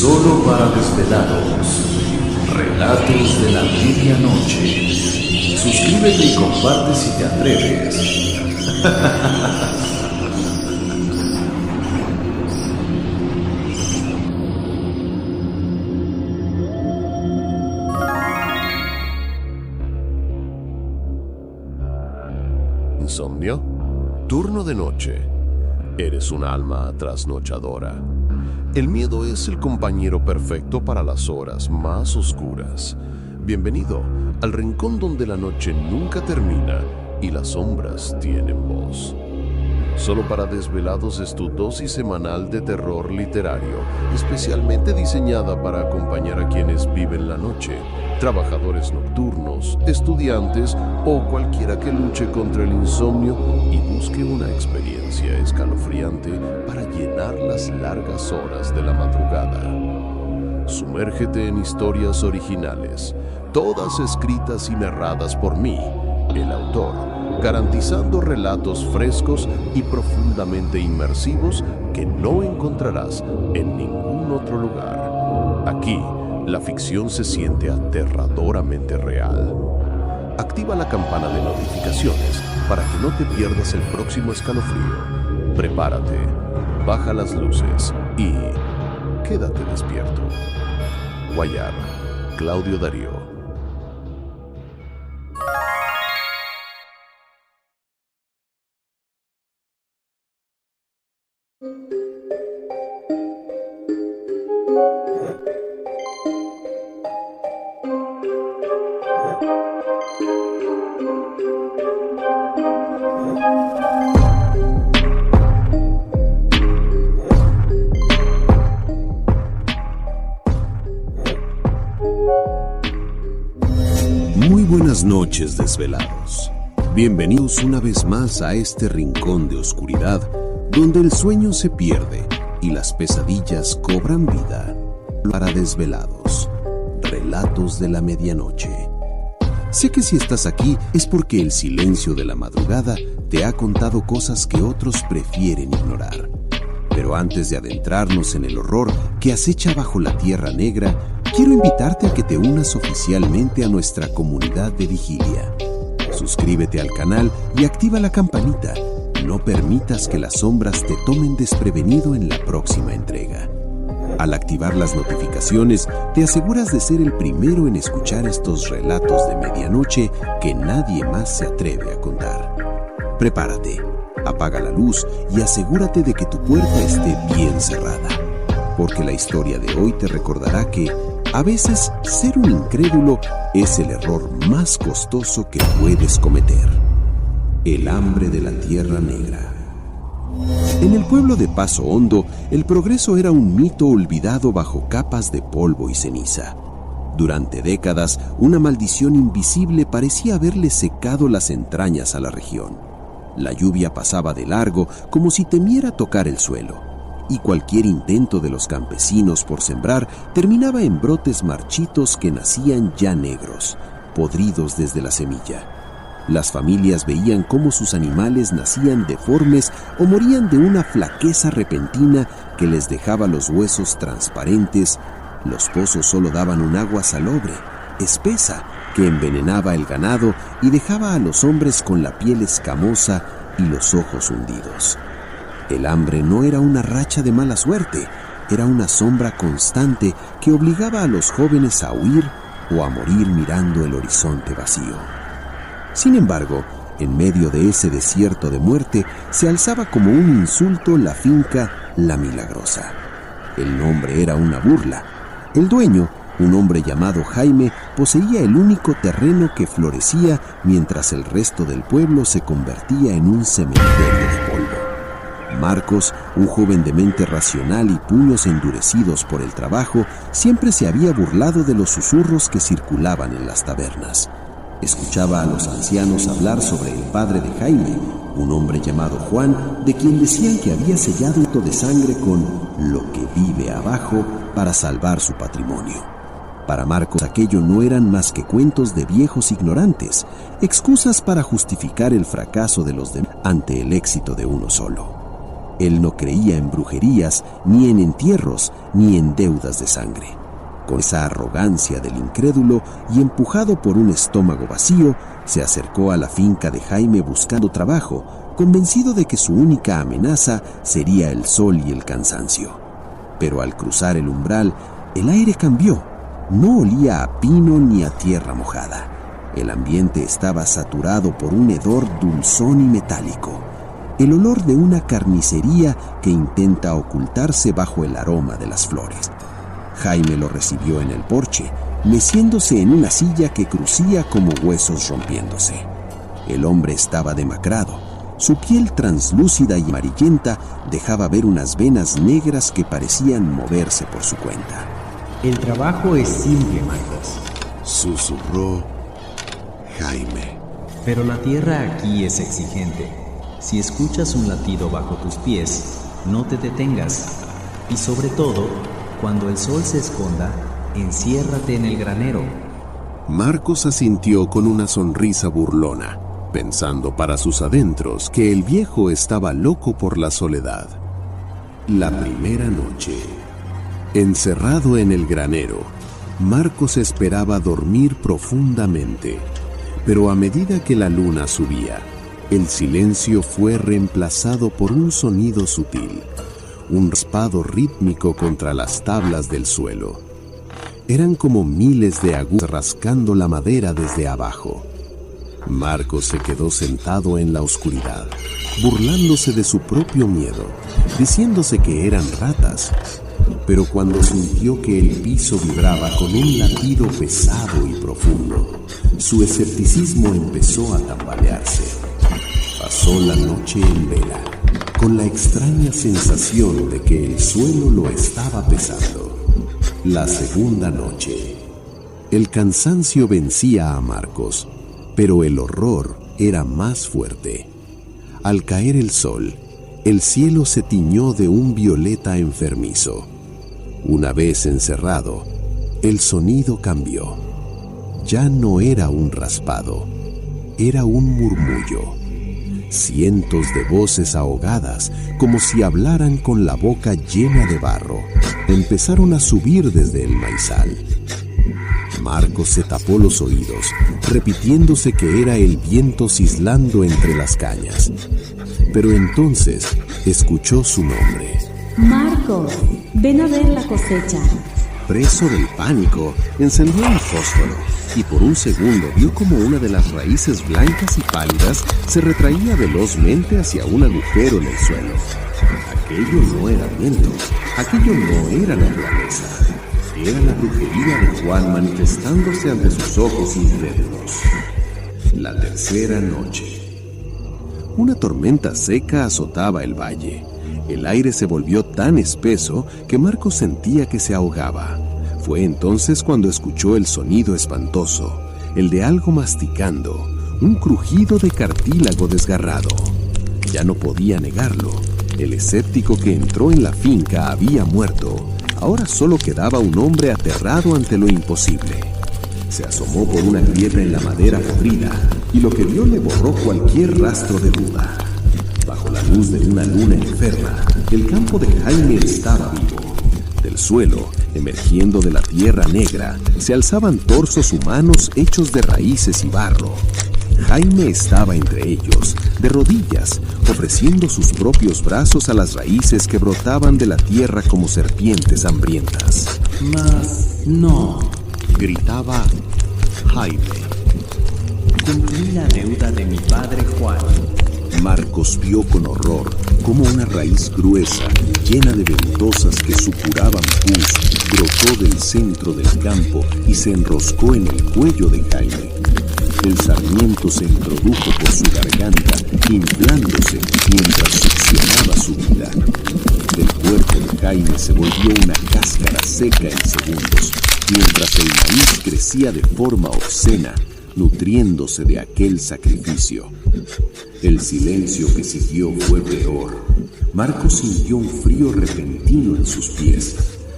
Solo para desvelados. Relatos de la medianoche. Suscríbete y comparte si te atreves. ¿Insomnio? Turno de noche. Eres un alma trasnochadora. El miedo es el compañero perfecto para las horas más oscuras. Bienvenido al rincón donde la noche nunca termina y las sombras tienen voz. Solo para desvelados es tu dosis semanal de terror literario, especialmente diseñada para acompañar a quienes viven la noche, trabajadores nocturnos, estudiantes o cualquiera que luche contra el insomnio y busque una experiencia escalofriante para llenar las largas horas de la madrugada. Sumérgete en historias originales, todas escritas y narradas por mí, el autor, garantizando relatos frescos y profundamente inmersivos que no encontrarás en ningún otro lugar. Aquí, la ficción se siente aterradoramente real. Activa la campana de notificaciones para que no te pierdas el próximo escalofrío. Prepárate, baja las luces y quédate despierto. Guayar, Claudio Darío. Muy buenas noches, desvelados. Bienvenidos una vez más a este rincón de oscuridad donde el sueño se pierde y las pesadillas cobran vida. Para desvelados, relatos de la medianoche. Sé que si estás aquí es porque el silencio de la madrugada te ha contado cosas que otros prefieren ignorar. Pero antes de adentrarnos en el horror que acecha bajo la Tierra Negra, quiero invitarte a que te unas oficialmente a nuestra comunidad de vigilia. Suscríbete al canal y activa la campanita. No permitas que las sombras te tomen desprevenido en la próxima entrega. Al activar las notificaciones, te aseguras de ser el primero en escuchar estos relatos de medianoche que nadie más se atreve a contar. Prepárate, apaga la luz y asegúrate de que tu puerta esté bien cerrada, porque la historia de hoy te recordará que a veces ser un incrédulo es el error más costoso que puedes cometer. El hambre de la Tierra Negra. En el pueblo de Paso Hondo, el progreso era un mito olvidado bajo capas de polvo y ceniza. Durante décadas, una maldición invisible parecía haberle secado las entrañas a la región. La lluvia pasaba de largo como si temiera tocar el suelo, y cualquier intento de los campesinos por sembrar terminaba en brotes marchitos que nacían ya negros, podridos desde la semilla. Las familias veían cómo sus animales nacían deformes o morían de una flaqueza repentina que les dejaba los huesos transparentes. Los pozos solo daban un agua salobre, espesa, que envenenaba el ganado y dejaba a los hombres con la piel escamosa y los ojos hundidos. El hambre no era una racha de mala suerte, era una sombra constante que obligaba a los jóvenes a huir o a morir mirando el horizonte vacío. Sin embargo, en medio de ese desierto de muerte, se alzaba como un insulto la finca La Milagrosa. El nombre era una burla. El dueño, un hombre llamado Jaime, poseía el único terreno que florecía mientras el resto del pueblo se convertía en un cementerio de polvo. Marcos, un joven de mente racional y puños endurecidos por el trabajo, siempre se había burlado de los susurros que circulaban en las tabernas. Escuchaba a los ancianos hablar sobre el padre de Jaime, un hombre llamado Juan, de quien decían que había sellado un hito de sangre con lo que vive abajo para salvar su patrimonio. Para Marcos aquello no eran más que cuentos de viejos ignorantes, excusas para justificar el fracaso de los demás ante el éxito de uno solo. Él no creía en brujerías, ni en entierros, ni en deudas de sangre. Con esa arrogancia del incrédulo y empujado por un estómago vacío, se acercó a la finca de Jaime buscando trabajo, convencido de que su única amenaza sería el sol y el cansancio. Pero al cruzar el umbral, el aire cambió. No olía a pino ni a tierra mojada. El ambiente estaba saturado por un hedor dulzón y metálico, el olor de una carnicería que intenta ocultarse bajo el aroma de las flores. Jaime lo recibió en el porche, meciéndose en una silla que crucía como huesos rompiéndose. El hombre estaba demacrado. Su piel translúcida y amarillenta dejaba ver unas venas negras que parecían moverse por su cuenta. El trabajo es simple, Marcos, susurró Jaime. pero la tierra aquí es exigente. Si escuchas un latido bajo tus pies, no te detengas. Y sobre todo, cuando el sol se esconda, enciérrate en el granero. Marcos asintió con una sonrisa burlona, pensando para sus adentros que el viejo estaba loco por la soledad. La primera noche. Encerrado en el granero, Marcos esperaba dormir profundamente, pero a medida que la luna subía, el silencio fue reemplazado por un sonido sutil, un raspado rítmico contra las tablas del suelo. Eran como miles de agujas rascando la madera desde abajo. Marcos se quedó sentado en la oscuridad, burlándose de su propio miedo, diciéndose que eran ratas. Pero cuando sintió que el piso vibraba con un latido pesado y profundo, su escepticismo empezó a tambalearse. Pasó la noche en vela, con la extraña sensación de que el suelo lo estaba pesando. La segunda noche. El cansancio vencía a Marcos, pero el horror era más fuerte. Al caer el sol, el cielo se tiñó de un violeta enfermizo. Una vez encerrado, el sonido cambió. Ya no era un raspado, era un murmullo. Cientos de voces ahogadas, como si hablaran con la boca llena de barro, empezaron a subir desde el maizal. Marcos se tapó los oídos, repitiéndose que era el viento cislando entre las cañas. Pero entonces escuchó su nombre. Marcos, ven a ver la cosecha. Preso del pánico, encendió el fósforo y por un segundo vio como una de las raíces blancas y pálidas se retraía velozmente hacia un agujero en el suelo. Aquello no era viento, aquello no era naturaleza. Era la brujería de Juan manifestándose ante sus ojos incrédulos. La tercera noche. Una tormenta seca azotaba el valle. El aire se volvió tan espeso que Marcos sentía que se ahogaba. Fue entonces cuando escuchó el sonido espantoso, el de algo masticando, un crujido de cartílago desgarrado. Ya no podía negarlo. El escéptico que entró en la finca había muerto. Ahora solo quedaba un hombre aterrado ante lo imposible. Se asomó por una grieta en la madera podrida y lo que vio le borró cualquier rastro de duda. Bajo la luz de una luna enferma, el campo de Jaime estaba vivo. Del suelo, emergiendo de la tierra negra, se alzaban torsos humanos hechos de raíces y barro. Jaime estaba entre ellos, de rodillas, ofreciendo sus propios brazos a las raíces que brotaban de la tierra como serpientes hambrientas. Mas no, Gritaba Jaime. cumplí la deuda de mi padre Juan. Marcos vio con horror cómo una raíz gruesa, llena de ventosas que supuraban pus, brotó del centro del campo y se enroscó en el cuello de Jaime. El sarmiento se introdujo por su garganta, inflándose mientras succionaba su vida. El cuerpo de Jaime se volvió una cáscara seca en segundos, mientras el maíz crecía de forma obscena, nutriéndose de aquel sacrificio. El silencio que siguió fue peor. Marcos sintió un frío repentino en sus pies.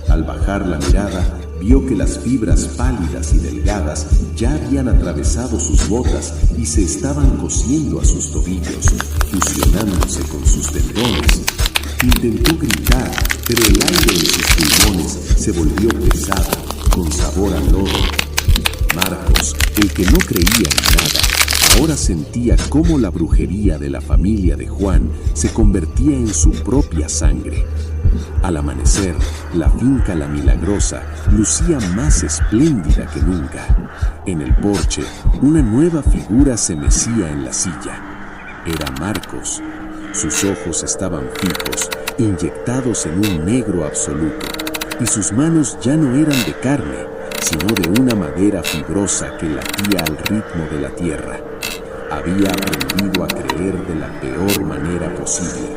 Al bajar la mirada, vio que las fibras pálidas y delgadas ya habían atravesado sus botas y se estaban cosiendo a sus tobillos, fusionándose con sus tendones. Intentó gritar, pero el aire en sus pulmones se volvió pesado, con sabor a lodo. Marcos, el que no creía en nada, ahora sentía cómo la brujería de la familia de Juan se convertía en su propia sangre. Al amanecer, la finca La Milagrosa lucía más espléndida que nunca. En el porche, una nueva figura se mecía en la silla. Era Marcos. Sus ojos estaban fijos, inyectados en un negro absoluto, y sus manos ya no eran de carne, sino de una madera fibrosa que latía al ritmo de la tierra. Había aprendido a creer de la peor manera posible,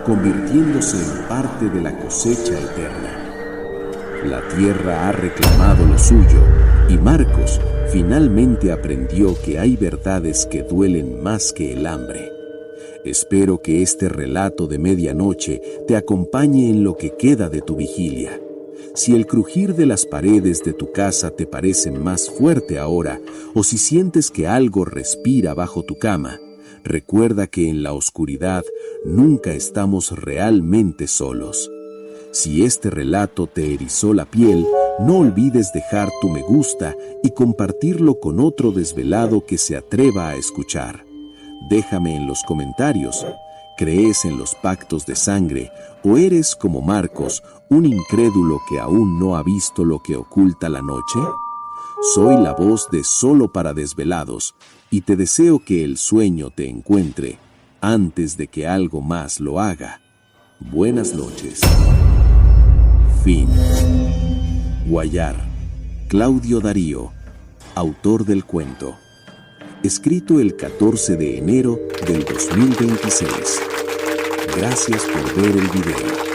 convirtiéndose en parte de la cosecha eterna. La tierra ha reclamado lo suyo, y Marcos finalmente aprendió que hay verdades que duelen más que el hambre. Espero que este relato de medianoche te acompañe en lo que queda de tu vigilia. Si el crujir de las paredes de tu casa te parece más fuerte ahora, o si sientes que algo respira bajo tu cama, recuerda que en la oscuridad nunca estamos realmente solos. Si este relato te erizó la piel, no olvides dejar tu me gusta y compartirlo con otro desvelado que se atreva a escuchar. Déjame en los comentarios, ¿crees en los pactos de sangre o eres como Marcos, un incrédulo que aún no ha visto lo que oculta la noche? Soy la voz de Solo para Desvelados y te deseo que el sueño te encuentre antes de que algo más lo haga. Buenas noches. Fin. Guayar. Claudio Darío, autor del cuento. Escrito el 14 de enero del 2026. Gracias por ver el video.